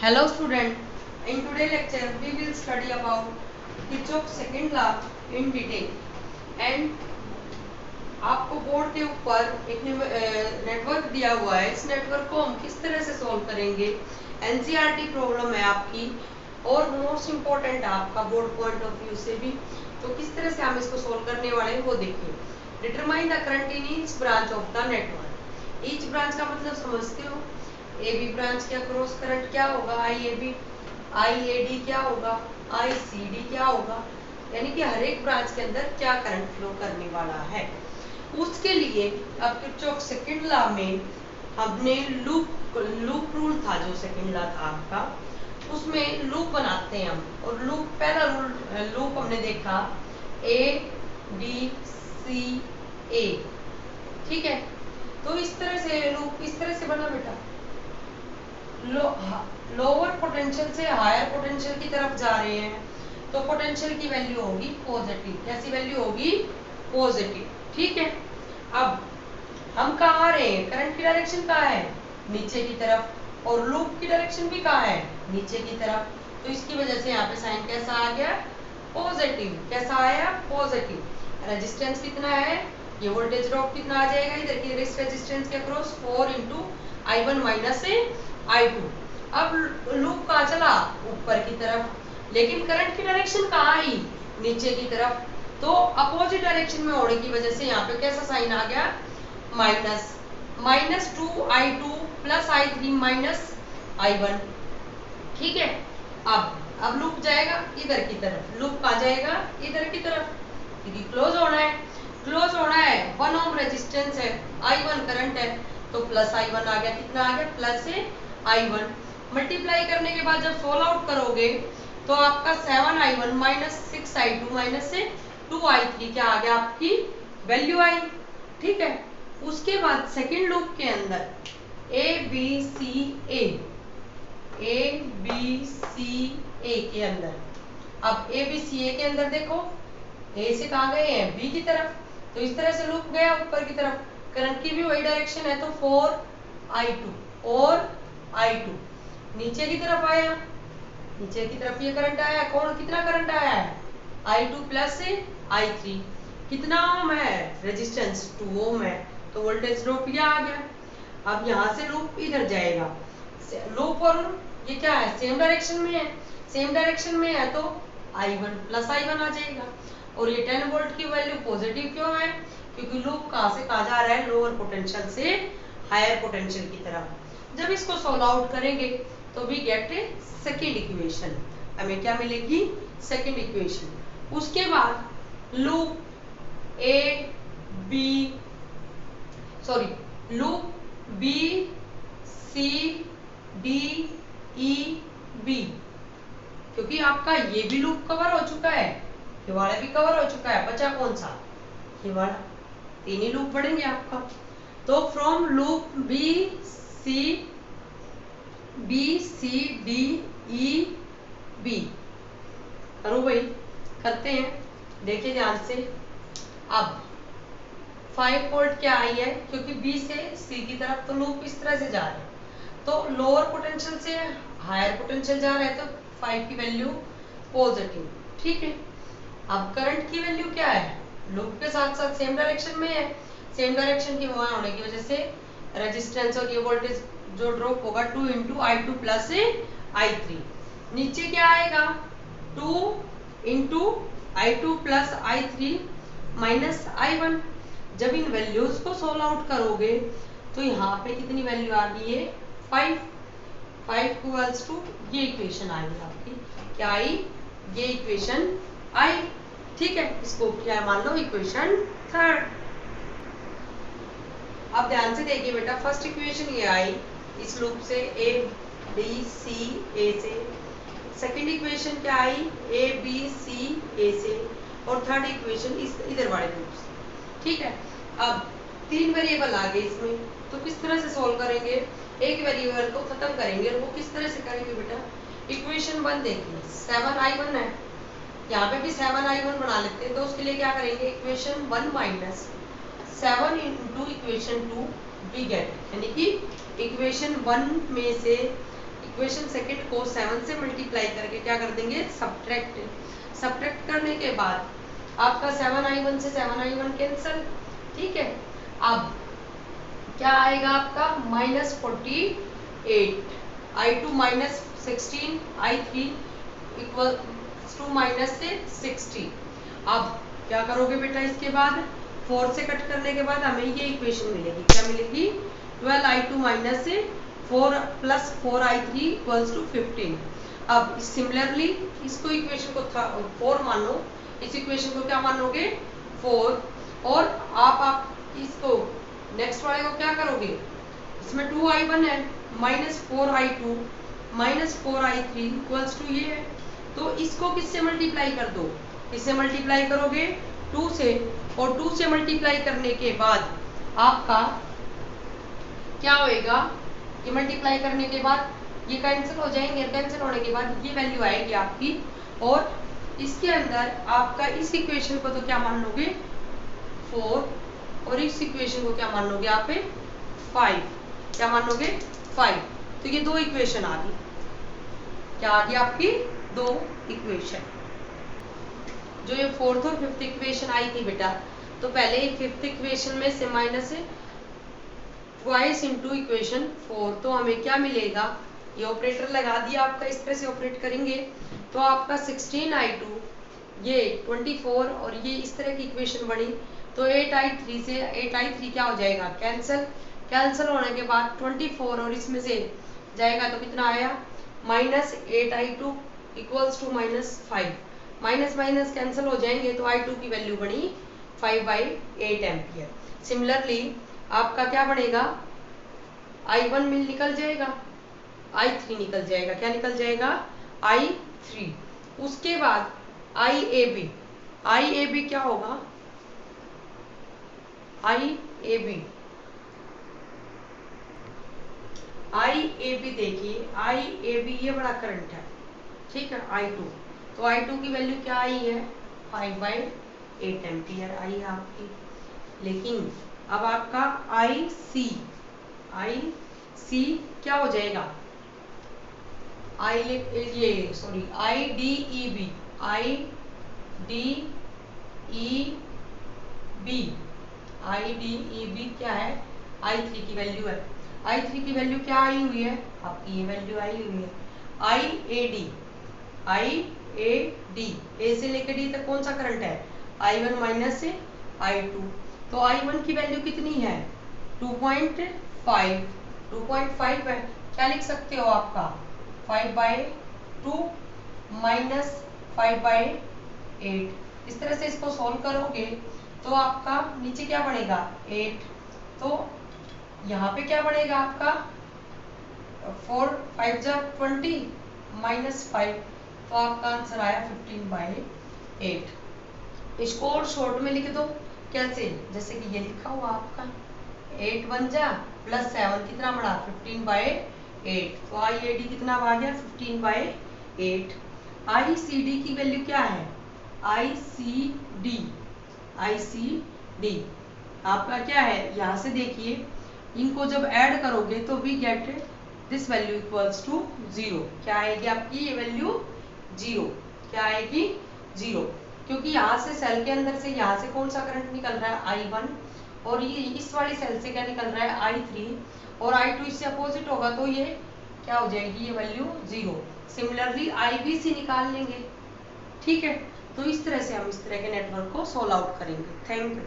Hello student, in today's lecture we will study about Kirchhoff's second law in detail and आपको board के ऊपर एक network दिया हुआ है। इस नेटवर्क को हम किस तरह से सॉल्व करेंगे, एनसीईआरटी प्रॉब्लम है आपकी और मोस्ट इम्पोर्टेंट है आपका बोर्ड पॉइंट ऑफ व्यू से भी, तो किस तरह से हम इसको सॉल्व करने वाले हैं वो देखिए। Determine the current in each branch of the network. Each branch का मतलब समझते हो, ए बी ब्रांच के अक्रॉस करंट क्या होगा, आई A B, I A D क्या होगा, आई सी डी क्या होगा, यानी कि हर एक ब्रांच के अंदर क्या करंट फ्लो करने वाला है। उसके लिए अब किरचॉफ सेकंड लॉ में हमने लूप रूल था, जो सेकंड लॉ था आपका, उसमें लूप बनाते हैं हम। और लूप पहला लूप हमने देखा ए बी सी ए, ठीक है। तो इस तरह से लूप इस तरह से बना बेटा, लोअर पोटेंशियल से हायर पोटेंशियल की तरफ जा रहे हैं तो पोटेंशियल की वैल्यू होगी पॉजिटिव। कैसी वैल्यू होगी? पॉजिटिव, ठीक है। अब हम कहाँ आ रहे हैं, करंट की डायरेक्शन कहाँ है, नीचे की तरफ, और लूप की डायरेक्शन भी कहाँ है, नीचे की तरफ। तो इसकी वजह से यहाँ पे साइन कैसा आ गया, पॉजिटिव। कैसा आया, पॉजिटिव। रेजिस्टेंस कितना है, ये वोल्टेज ड्रॉप कितना आ जाएगा इधर की रेजिस्टेंस के across, 4 into I1 minus I2। अब लूप कहाँ चला, ऊपर की तरफ, लेकिन करंट की डायरेक्शन कहाँ आई, नीचे की तरफ। तो अपोजिट डायरेक्शन में होने की वजह से यहाँ पे कैसा साइन आ गया, minus, minus 2I2 plus I3 minus I1, ठीक है। अब लूप जाएगा इधर की तरफ, लूप कहाँ जाएगा, इधर की तरफ, क्योंकि क्लोज होना है। क्लोज होना है, 1 ओम रेजिस्टेंस है, I1 करंट है, तो प्लस I1 आ गया। कितना आ गया, प्लस से I1। मल्टीप्लाई करने के बाद जब सोल्व आउट करोगे तो आपका 7I1 माइनस 6I2 माइनस से 2I3 क्या आ गया, आपकी वैल्यू आई, ठीक है। उसके बाद सेकंड लूप के अंदर ए बी सी ए के अंदर, अब ए बी सी ए के अंदर देखो, ए से कहाँ गए हैं, बी की तरफ, तो इस तरह से लूप गया ऊपर की तरफ। करंट की भी वही डायरेक्शन है, तो 4I2 और I2 नीचे की तरफ आया, नीचे की तरफ ये करंट आया। कौन, कितना करंट आया है, I2 प्लस से I3। कितना ओम है, रेजिस्टेंस 2 ओम है, तो वोल्टेज ड्रॉप ये आ गया। अब यहाँ से लूप इधर जाएगा, लूप और ये क्या है, सेम डायरेक्शन में है, सेम डायरेक्शन में है, तो I1 प्लस I1 आ जाएगा। और ये 10 वोल्ट की वैल्यू पॉजिटिव क्यों है, क्योंकि लूप कहाँ से कहाँ जा रहा है, लोअर पोटेंशियल से हायर पोटेंशियल की तरफ। जब इसको सोल्व आउट करेंगे तो वी गेट सेकेंड इक्वेशन, हमें क्या मिलेगी, सेकेंड इक्वेशन। उसके बाद loop A B loop B C D E B, क्योंकि आपका ये भी लूप कवर हो चुका है, ये वाला भी कवर हो चुका है, बचा कौन सा, ये वाला। तीन ही लूप पढ़ेंगे आपका। तो from loop B C D E B, करो भाई, करते हैं, देखिए ध्यान से। अब 5 वोल्ट क्या आई है, क्योंकि बी से सी की तरफ तो लूप इस तरह से जा रहे हैं, तो लोअर पोटेंशियल से हायर पोटेंशियल जा रहा है, तो 5 की वैल्यू पॉजिटिव, ठीक है। अब करंट की वैल्यू क्या है, लूप के साथ साथ सेम डायरेक्शन में है, सेम डायरेक्शन की होने की वजह से रेजिस्टेंस और ये वोल्टेज जो ड्रॉप होगा 2 इंटू I2 प्लस I3। नीचे क्या आएगा, 2 into I2 plus I3 minus I1। जब इन वैल्यूज को सोल्व आउट करोगे तो यहाँ पे कितनी वैल्यू आ गई है, 5 इक्वल्स टू, ये इक्वेशन आएगी आपकी, क्या आई, ये इक्वेशन आई, ठीक है। इसको क्या मान लो, इक्वेशन थर्ड। अब ध्यान से देखिए बेटा, फर्स्ट इक्वेशन ये आई इस लूप से, ए बी सी ए से। सेकंड इक्वेशन क्या आई, ए बी सी ए से, और थर्ड इक्वेशन इस इधर वाले लूप से, ठीक है। अब 3 वेरिएबल आ गए इसमें, तो किस तरह से सोल्व करेंगे, एक वेरिएबल को खत्म करेंगे, और वो किस तरह से करेंगे बेटा, इक्वेशन 1 देखिए, 7I1 है, यहाँ पे भी 7I1 बना लेते हैं, तो उसके लिए क्या करेंगे, equation 1 minus 7 into equation 2 we get, यानी कि इक्वेशन 1 में से इक्वेशन सेकंड को 7 से मल्टीप्लाई करके क्या कर देंगे, सब्ट्रैक्ट करने के बाद आपका 7i1 से 7i1 कैंसल, ठीक है। अब क्या आएगा आपका -48, i2 -16, i3 इक्वल टू -60। अब क्या करोगे बेटा, इसके बाद 4 से कट करने के बाद हमें ये इक्वेशन मिलेगी, क्या मिलेगी, 12i2 -4 + 4i3 = 15। अब सिमिलरली इसको इक्वेशन को 4 मानो, इस इक्वेशन को क्या मानोगे, 4, और आप इसको नेक्स्ट वाले को क्या करोगे, इसमें 2i1 है, -4i2 -4i3 = ये है, तो इसको किससे मल्टीप्लाई कर दो, इससे मल्टीप्लाई करोगे 2 से, और 2 से मल्टीप्लाई करने के बाद आपका क्या होएगा, ये मल्टीप्लाई करने के बाद ये कैंसिल हो जाएंगे, कैंसिल होने के बाद ये वैल्यू आएगी आपकी, और इसके अंदर आपका इस इक्वेशन को तो क्या मान लोगे 4, और इस इक्वेशन को क्या मान लोगे आप 5, क्या मान लोगे 5। तो ये 2 इक्वेशन आ गई, क्या आ गई आपकी 2 इक्वेशन। जो ये 4th और 5th इक्वेशन आई थी बेटा, तो पहले 5th इक्वेशन में से माइनस ट्वाइस इंटू इक्वेशन 4, तो हमें क्या मिलेगा, ये ऑपरेटर लगा दिया आपका, इस तरह से ऑपरेट करेंगे तो आपका 16i2, ये 24, और ये इस तरह की इक्वेशन बनी, तो 8i3 से 8i3 क्या हो जाएगा, कैंसिल होने के बाद 24 और इसमें से जाएगा तो कितना आया, -8i2 = -5, माइनस कैंसिल हो जाएंगे तो i2 की वैल्यू बनी 5/8 एम्पियर। सिमिलरली आपका क्या बनेगा, i1 मिल निकल जाएगा, i3 निकल जाएगा, क्या निकल जाएगा, i3। उसके बाद IAB क्या होगा, IAB देखिए, IAB ये बड़ा करंट है, ठीक है, i2, तो i2 की वैल्यू क्या आई है, 5/8 एम्पियर आई है आपकी। लेकिन अब आपका IC क्या हो जाएगा, IDEB क्या है, i3 की वैल्यू है, i3 की वैल्यू क्या आई हुई है आपकी, ये वैल्यू आई हुई है। IAD ए से लेकर डी तक कौन सा करंट है, i1 - i2, तो i1 की वैल्यू कितनी है, 2.5 है, क्या लिख सकते हो आपका 5/2 -5/8। इस तरह से इसको सॉल्व करोगे तो आपका नीचे क्या बनेगा 8, तो यहाँ पे क्या बनेगा आपका 4 5 जा 20 -5, तो आपका आंसर आया 15/8। इसको और शॉर्ट में लिख दो, कैसे, जैसे कि ये लिखा हुआ आपका 8 1 जा +7 कितना बड़ा 15/8, तो IAD कितना आ गया 15/8। ICD की वैल्यू क्या है, ICD आपका क्या है, यहाँ से देखिए इनको जब ऐड करोगे तो वी गेट दिस वैल्यू = 0, क्या आएगी आपकी ये वैल्यू 0, क्या आएगी 0, क्योंकि यहाँ से सेल के अंदर से यहाँ से कौन सा करंट निकल रहा है I1, और ये इस वाली सेल से क्या निकल रहा है I3, और I2 इससे अपोजिट होगा, तो ये क्या हो जाएगी ये वैल्यू 0। सिमिलरली IBC निकाल लेंगे, ठीक है। तो इस तरह से हम इस तरह के नेटवर्क को सोल्व आउट करेंगे। Thank you.